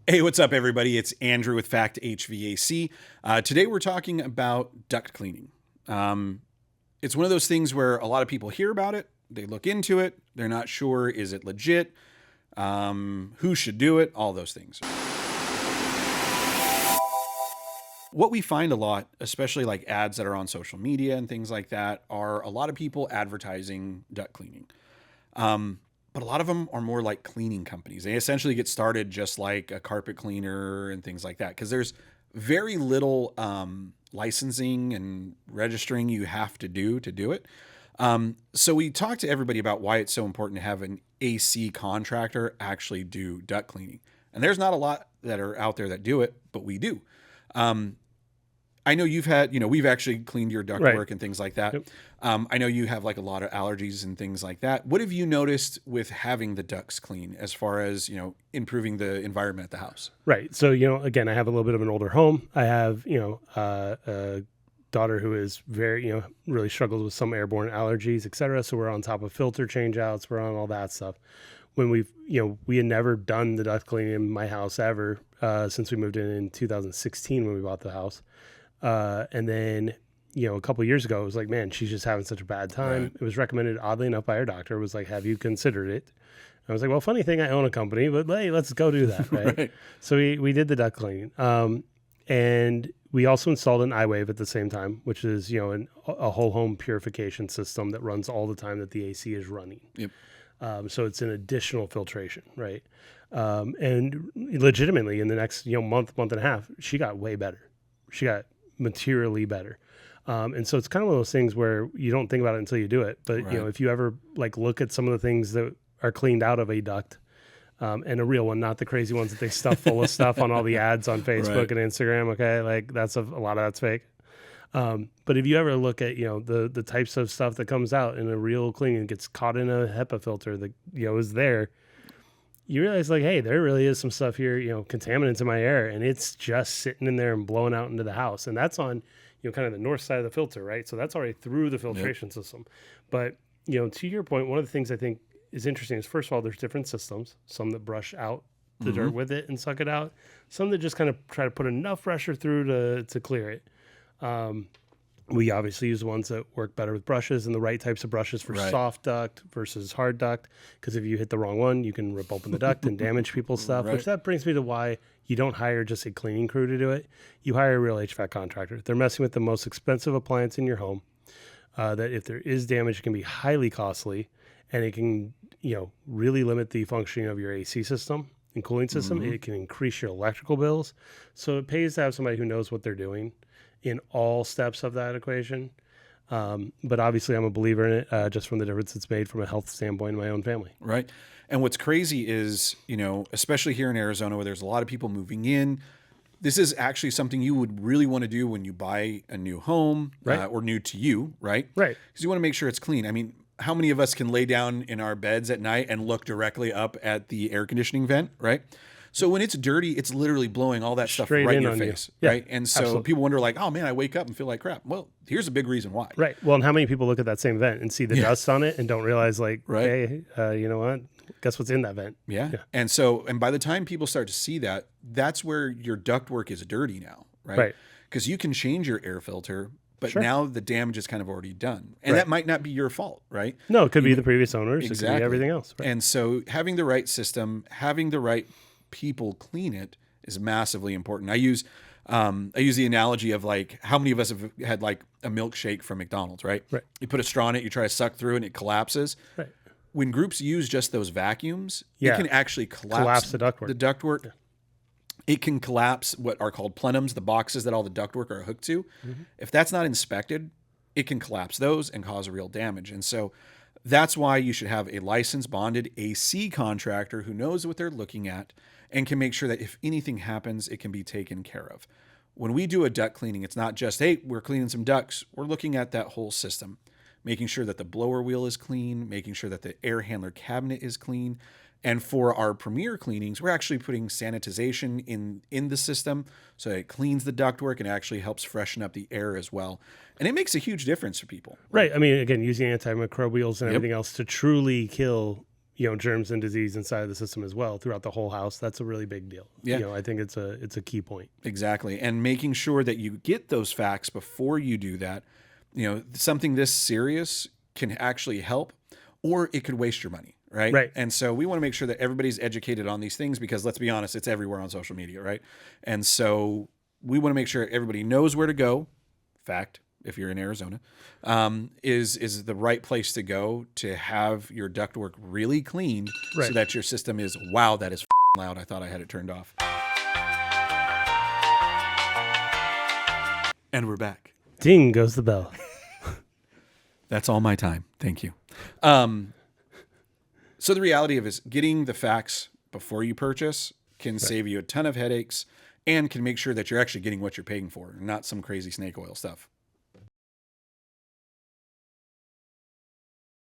Hey, what's up, everybody? It's Andrew with Fact HVAC. Today we're talking about duct cleaning. It's one of those things where a lot of people hear about it, they look into it, they're not sure, is it legit? Who should do it? All those things. What we find a lot, especially like ads that are on social media and things like that, are a lot of people advertising duct cleaning. But a lot of them are more like cleaning companies. They essentially get started just like a carpet cleaner and things like that, because there's very little licensing and registering you have to do it. So we talked to everybody about why it's so important to have an AC contractor actually do duct cleaning. And there's not a lot that are out there that do it, but we do. I know you've had, we've actually cleaned your duct work and things like that. Yep. I know you have like a lot of allergies and things like that. What have you noticed with having the ducts clean as far as, improving the environment at the house? Right. So, again, I have a little bit of an older home. I have, a daughter who is very, really struggles with some airborne allergies, et cetera. So we're on top of filter change outs. We're on all that stuff. When we had never done the duct cleaning in my house ever since we moved in 2016 when we bought the house. And then, a couple of years ago, it was like, man, she's just having such a bad time. Right. It was recommended, oddly enough, by her doctor. It was like, have you considered it? I was like, well, funny thing, I own a company, but hey, let's go do that. Right. Right. So we did the duct cleaning. And we also installed an iWave at the same time, which is, a whole home purification system that runs all the time that the AC is running. Yep. So it's an additional filtration. Right. And legitimately in the next, month and a half, she got way better. She got materially better. And so it's kind of one of those things where you don't think about it until you do it. But, Right. If you ever look at some of the things that are cleaned out of a duct, and a real one, not the crazy ones that they stuff full of stuff on all the ads on Facebook and Instagram. Okay. That's a lot of that's fake. But if you ever look at, the types of stuff that comes out in a real cleaning, gets caught in a HEPA filter that, is there, you realize hey, there really is some stuff here, contaminants in my air, and it's just sitting in there and blowing out into the house. And that's on, kind of the north side of the filter, right? So that's already through the filtration system. But, to your point, one of the things I think is interesting is, first of all, there's different systems, some that brush out the dirt with it and suck it out, some that just kind of try to put enough pressure through to clear it. We obviously use ones that work better with brushes and the right types of brushes for soft duct versus hard duct. Because if you hit the wrong one, you can rip open the duct and damage people's stuff, which that brings me to why you don't hire just a cleaning crew to do it. You hire a real HVAC contractor. They're messing with the most expensive appliance in your home. That if there is damage, it can be highly costly, and it can, really limit the functioning of your AC system and cooling system. It can increase your electrical bills. So it pays to have somebody who knows what they're doing in all steps of that equation. But obviously I'm a believer in it, just from the difference it's made from a health standpoint in my own family. Right. And what's crazy is, especially here in Arizona where there's a lot of people moving in, this is actually something you would really want to do when you buy a new home, or new to you, right? Right. Because you want to make sure it's clean. I mean, how many of us can lay down in our beds at night and look directly up at the air conditioning vent, right? So when it's dirty, it's literally blowing all that stuff right in your face, right? And so people wonder oh man, I wake up and feel like crap. Well, here's a big reason why. Right. Well, and how many people look at that same vent and see the dust on it and don't realize hey, you know what? Guess what's in that vent? Yeah. And by the time people start to see that, that's where your ductwork is dirty now, right? Because you can change your air filter, but now the damage is kind of already done. And that might not be your fault, right? No, it could be the previous owners. Exactly. It could be everything else. Right? And so having the right system, having the right people clean it is massively important. I use the analogy of how many of us have had a milkshake from McDonald's, right? You put a straw in it, you try to suck through it, and it collapses. Right. When groups use just those vacuums, it can actually collapse the ductwork. The ductwork. Yeah. It can collapse what are called plenums, the boxes that all the ductwork are hooked to. If that's not inspected, it can collapse those and cause real damage. And so that's why you should have a licensed, bonded AC contractor who knows what they're looking at and can make sure that if anything happens, it can be taken care of. When we do a duct cleaning, it's not just, hey, we're cleaning some ducts. We're looking at that whole system, making sure that the blower wheel is clean, making sure that the air handler cabinet is clean. And for our premier cleanings, we're actually putting sanitization in the system so it cleans the ductwork and actually helps freshen up the air as well. And it makes a huge difference for people. Right. I mean, again, using antimicrobials and everything else to truly kill germs and disease inside of the system as well throughout the whole house. That's a really big deal. Yeah. I think it's a key point. Exactly. And making sure that you get those facts before you do that. Something this serious can actually help, or it could waste your money. Right. Right. And so we want to make sure that everybody's educated on these things, because let's be honest, it's everywhere on social media. Right. And so we want to make sure everybody knows where to go. Fact, if you're in Arizona, is the right place to go to have your ductwork really cleaned, so that your system is, wow, that is loud. I thought I had it turned off. And we're back. Ding goes the bell. That's all my time. Thank you. So the reality of is getting the facts before you purchase can save you a ton of headaches and can make sure that you're actually getting what you're paying for, not some crazy snake oil stuff.